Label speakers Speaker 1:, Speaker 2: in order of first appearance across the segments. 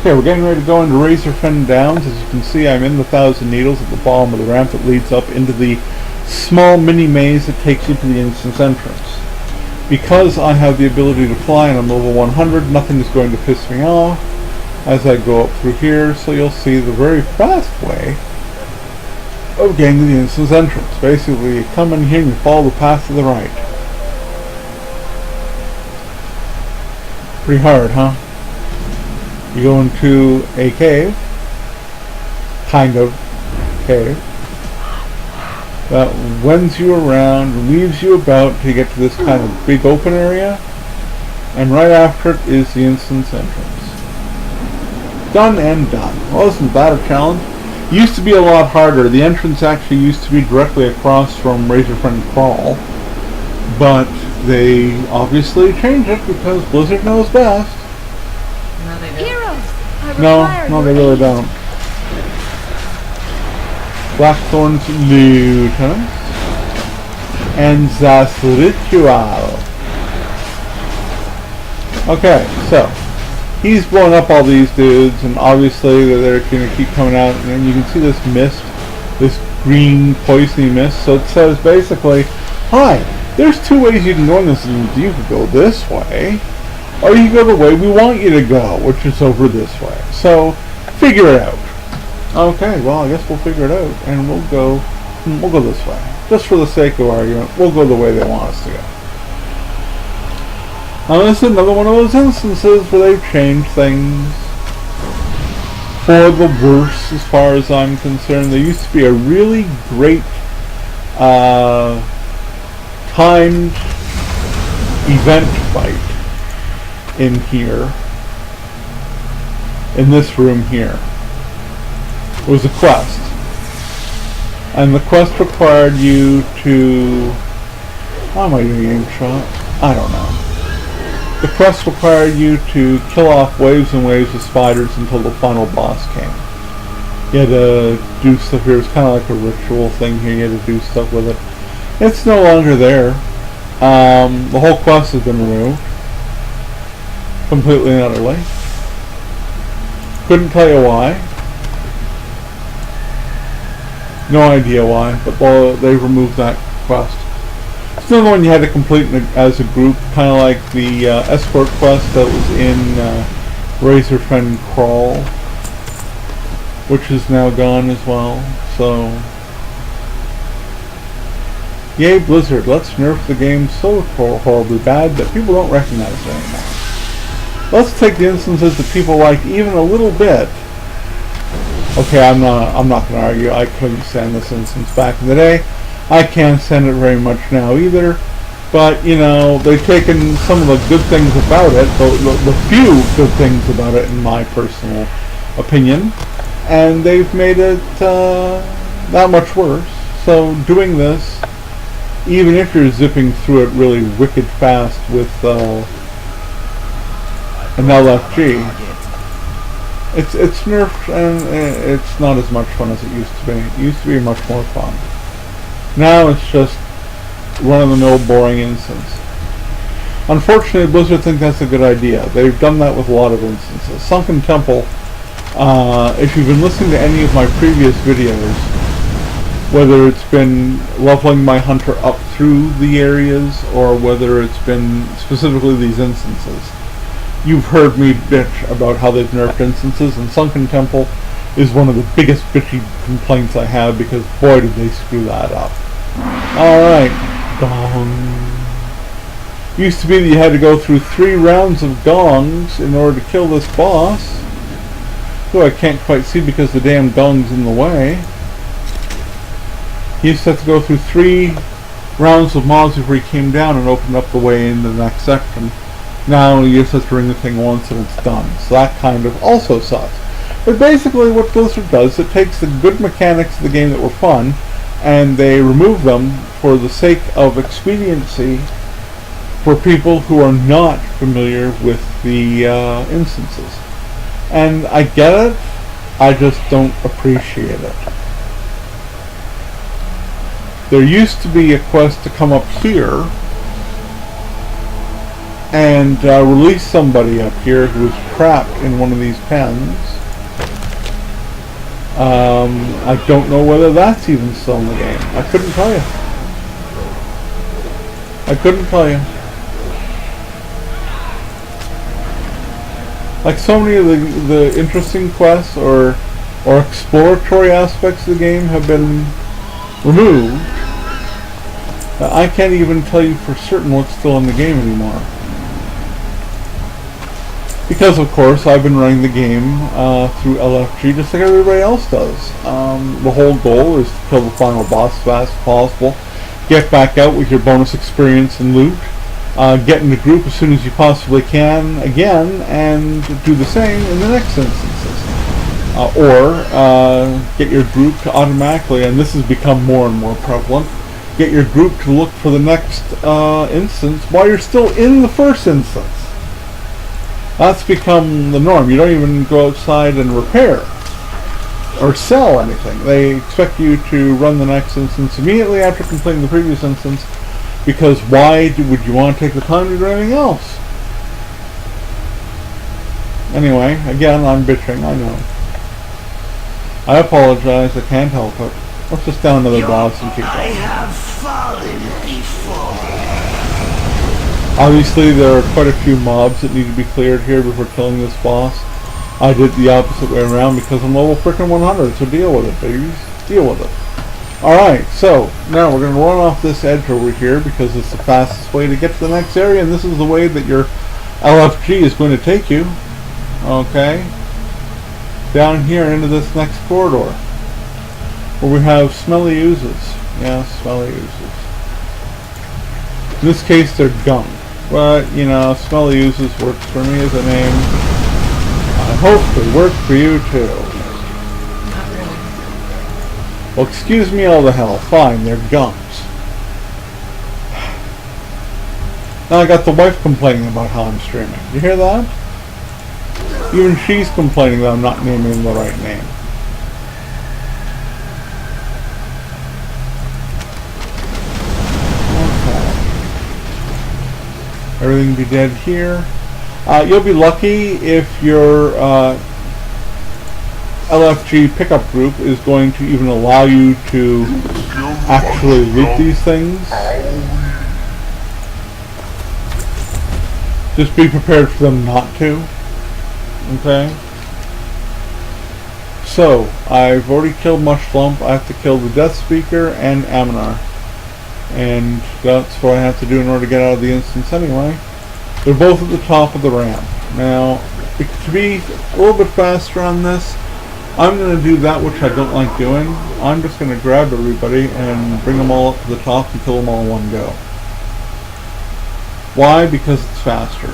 Speaker 1: Okay, we're getting ready to go into Razorfen Downs. As you can see, I'm in the Thousand Needles at the bottom of the ramp that leads up into the small mini maze that takes you to the instance entrance. Because I have the ability to fly and I'm level 100, nothing is going to piss me off as I go up through here, so you'll see the very fast way of getting to the instance entrance. Basically, you come in here and you follow the path to the right. Pretty hard, huh? You go into a cave, kind of cave, that winds you around, weaves you about to get to this kind of big open area, and right after it is the instance entrance. Done and done. Well, isn't that a challenge? It used to be a lot harder. The entrance actually used to be directly across from Razorfen Crawl, but they obviously changed it because Blizzard knows best.
Speaker 2: No, they don't.
Speaker 1: No, they really don't. Blackthorn's Lieutenant and das Ritual. Okay, so he's blowing up all these dudes, and obviously they're going to keep coming out, and then you can see this mist, this green poisony mist. So it says basically, hi, there's two ways you can go in this. You could go this way, or you go the way we want you to go, which is over this way. So figure it out. Okay, well, I guess we'll figure it out, and we'll go this way. Just for the sake of argument, we'll go the way they want us to go. Now this is another one of those instances where they've changed things for the worse as far as I'm concerned. There used to be a really great timed event fight in here, in this room here. It was a quest, and the quest required you to, how am I doing aim shot? I don't know. The quest required you to kill off waves and waves of spiders until the final boss came. You had to do stuff here. It was kind of like a ritual thing here. You had to do stuff with it. It's no longer there. The whole quest has been removed. Completely and utterly. Couldn't tell you why. No idea why, but they removed that quest. It's another one you had to complete as a group, kind of like the escort quest that was in Razorfen Crawl, which is now gone as well. So, yay Blizzard, let's nerf the game so horribly bad that people don't recognize it anymore. Let's take the instances that people like even a little bit. Okay, I'm not going to argue. I couldn't stand this instance back in the day. I can't stand it very much now either. But, you know, they've taken some of the good things about it, the few good things about it in my personal opinion, and they've made it that much worse. So doing this, even if you're zipping through it really wicked fast with an LFG, it's nerfed, and it's not as much fun as it used to be. It used to be much more fun. Now it's just run-of-the-mill boring instance. Unfortunately, Blizzard think that's a good idea. They've done that with a lot of instances. Sunken Temple, if you've been listening to any of my previous videos, whether it's been leveling my hunter up through the areas or whether it's been specifically these instances, you've heard me bitch about how they've nerfed instances, and Sunken Temple is one of the biggest bitchy complaints I have, because boy did they screw that up. Alright, gong. Used to be that you had to go through 3 rounds of gongs in order to kill this boss, who I can't quite see because the damn gong's in the way. He used to have to go through 3 rounds of mobs before he came down and opened up the way into the next section. Now you just have to ring the thing once and it's done. So that kind of also sucks. But basically what Blizzard does, it takes the good mechanics of the game that were fun and they remove them for the sake of expediency for people who are not familiar with the instances. And I get it, I just don't appreciate it. There used to be a quest to come up here and release somebody up here who is trapped in one of these pens. I don't know whether that's even still in the game. I couldn't tell you. I couldn't tell you. Like so many of the interesting quests or exploratory aspects of the game have been removed. I can't even tell you for certain what's still in the game anymore. Because, of course, I've been running the game through LFG just like everybody else does. The whole goal is to kill the final boss as fast as possible, get back out with your bonus experience and loot, get in the group as soon as you possibly can again, and do the same in the next instances. Or get your group to automatically, and this has become more and more prevalent, get your group to look for the next instance while you're still in the first instance. That's become the norm. You don't even go outside and repair or sell anything. They expect you to run the next instance immediately after completing the previous instance, because why would you want to take the time to do anything else? Anyway, again, I'm bitching, I know. I apologize, I can't help it. Let's just down another boss and keep going.
Speaker 3: I have fallen before.
Speaker 1: Obviously, there are quite a few mobs that need to be cleared here before killing this boss. I did the opposite way around because I'm level frickin' 100, so deal with it, babies. Deal with it. Alright, so, now we're going to run off this edge over here because it's the fastest way to get to the next area, and this is the way that your LFG is going to take you. Okay? Down here into this next corridor, where we have smelly oozes. Yeah, smelly oozes. In this case, they're gunk. But, you know, smelly oozes works for me as a name. I hope it works for you too.
Speaker 2: Not really.
Speaker 1: Well, excuse me all the hell. Fine, they're gunks. Now I got the wife complaining about how I'm streaming. You hear that? Even she's complaining that I'm not naming the right name. Everything be dead here. You'll be lucky if your LFG pickup group is going to even allow you to actually loot these things. Just be prepared for them not to. Okay? So, I've already killed Mushlump. I have to kill the Death Speaker and Aminar. And that's what I have to do in order to get out of the instance anyway. They're both at the top of the ramp. Now, to be a little bit faster on this, I'm going to do that which I don't like doing. I'm just going to grab everybody and bring them all up to the top and kill them all in one go. Why? Because it's faster.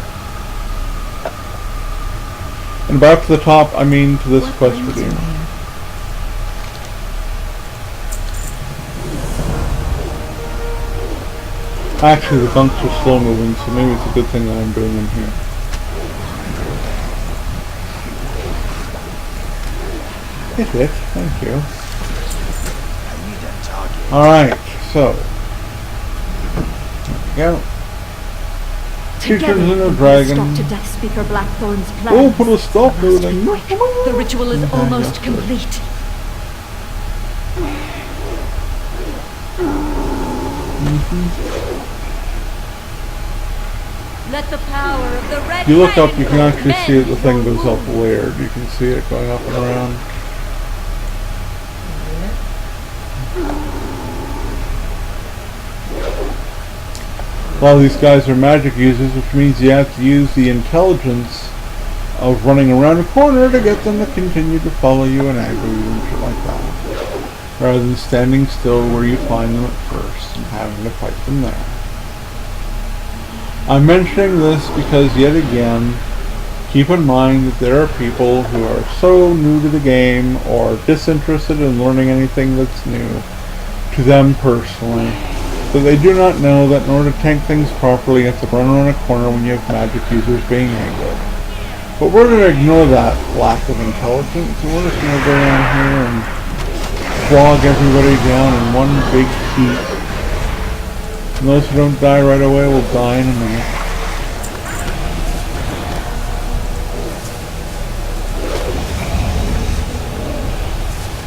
Speaker 1: And by up to the top, I mean to this quest redeemer. Actually, the bunks are slow moving, so maybe it's a good thing that I'm doing them here. Hit it, thank you. Alright, so. There we go. She turns into a dragon.
Speaker 4: Stop to Death Speaker Blackthorn's plan.
Speaker 1: Oh, put a stop moving.
Speaker 4: The ritual is almost complete. Let the power of the red.
Speaker 1: You look up, you can actually see that the thing goes up layered. You can see it going up and around. A lot of these guys are magic users, which means you have to use the intelligence of running around a corner to get them to continue to follow you and aggro you and shit like that. Rather than standing still where you find them at first and having to fight them there. I'm mentioning this because, yet again, keep in mind that there are people who are so new to the game or disinterested in learning anything that's new to them personally, that they do not know that in order to tank things properly you have to run around a corner when you have magic users being aggroed. But we're going to ignore that lack of intelligence, and we're just going to go down here and flog everybody down in one big heap. And those who don't die right away will die in a minute.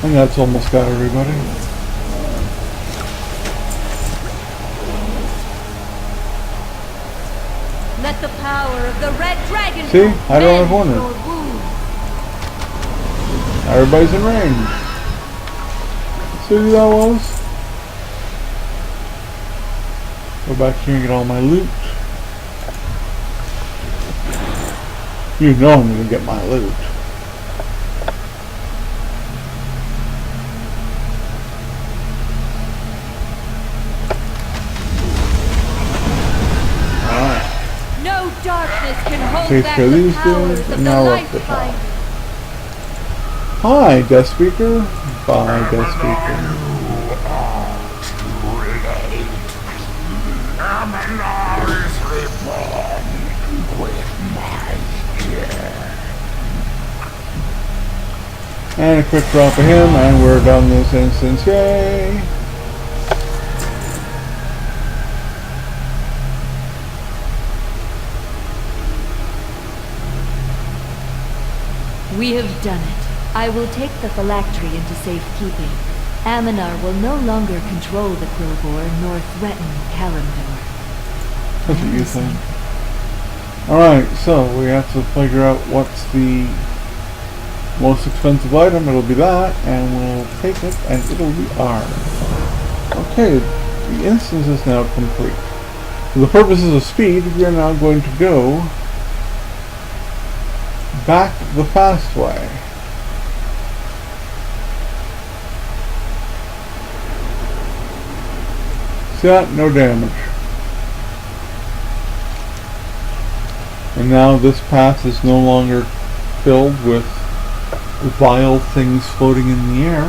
Speaker 1: I think that's almost got everybody.
Speaker 4: Let the power of the red dragon
Speaker 1: See? I don't
Speaker 4: mend
Speaker 1: have wondered.
Speaker 4: your wound.
Speaker 1: Everybody's in range. See who that was? Go back here and get all my loot. You know I'm gonna get my loot.
Speaker 4: No darkness can hold
Speaker 1: Take
Speaker 4: back
Speaker 1: care of
Speaker 4: the
Speaker 1: these
Speaker 4: powers
Speaker 1: dudes,
Speaker 4: of
Speaker 1: and
Speaker 4: the
Speaker 1: now
Speaker 4: light
Speaker 1: up the top.
Speaker 4: finder.
Speaker 1: Hi, Death Speaker. Bye, Death Speaker. And a quick drop of him, and we're done this instance. Yay!
Speaker 4: We have done it. I will take the phylactery into safekeeping. Aminar will no longer control the Quillbore nor threaten Kalimdor.
Speaker 1: That's what you think. Alright, so we have to figure out what's the most expensive item. It'll be that, and we'll take it, and it'll be ours. Okay, the instance is now complete. For the purposes of speed, we are now going to go back the fast way. See that? No damage. And now this path is no longer filled with vile things floating in the air.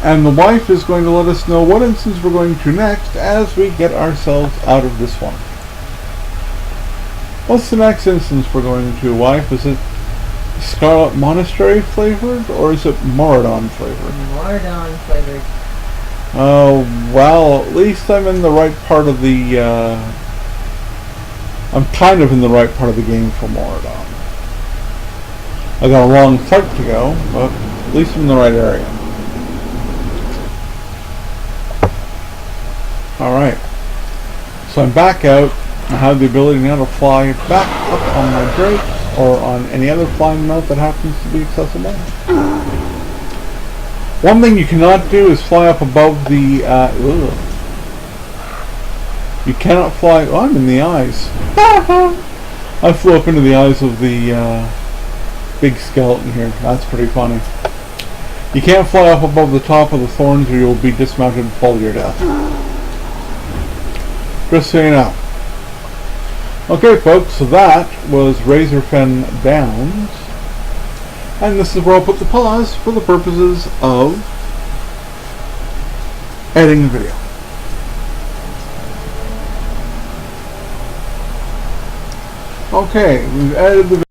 Speaker 1: And the wife is going to let us know what instance we're going to next as we get ourselves out of this one. What's the next instance we're going to, wife? Is it Scarlet Monastery flavored, or is it Moradon flavored?
Speaker 2: Moradon flavored.
Speaker 1: Oh, well, at least I'm in the right part of the, I'm kind of in the right part of the game for Moradon. I got a long fight to go, but at least I'm in the right area. Alright. So I'm back out. I have the ability now to fly back up on my drake, or on any other flying mount that happens to be accessible. One thing you cannot do is fly up above the, you cannot fly, oh, I'm in the eyes. I flew up into the eyes of the, big skeleton here. That's pretty funny. You can't fly up above the top of the thorns or you'll be dismounted and fall to your death. Just so you know. Okay folks, so that was Razorfen Downs. And this is where I'll put the pause for the purposes of editing the video. Okay, we've edited the video.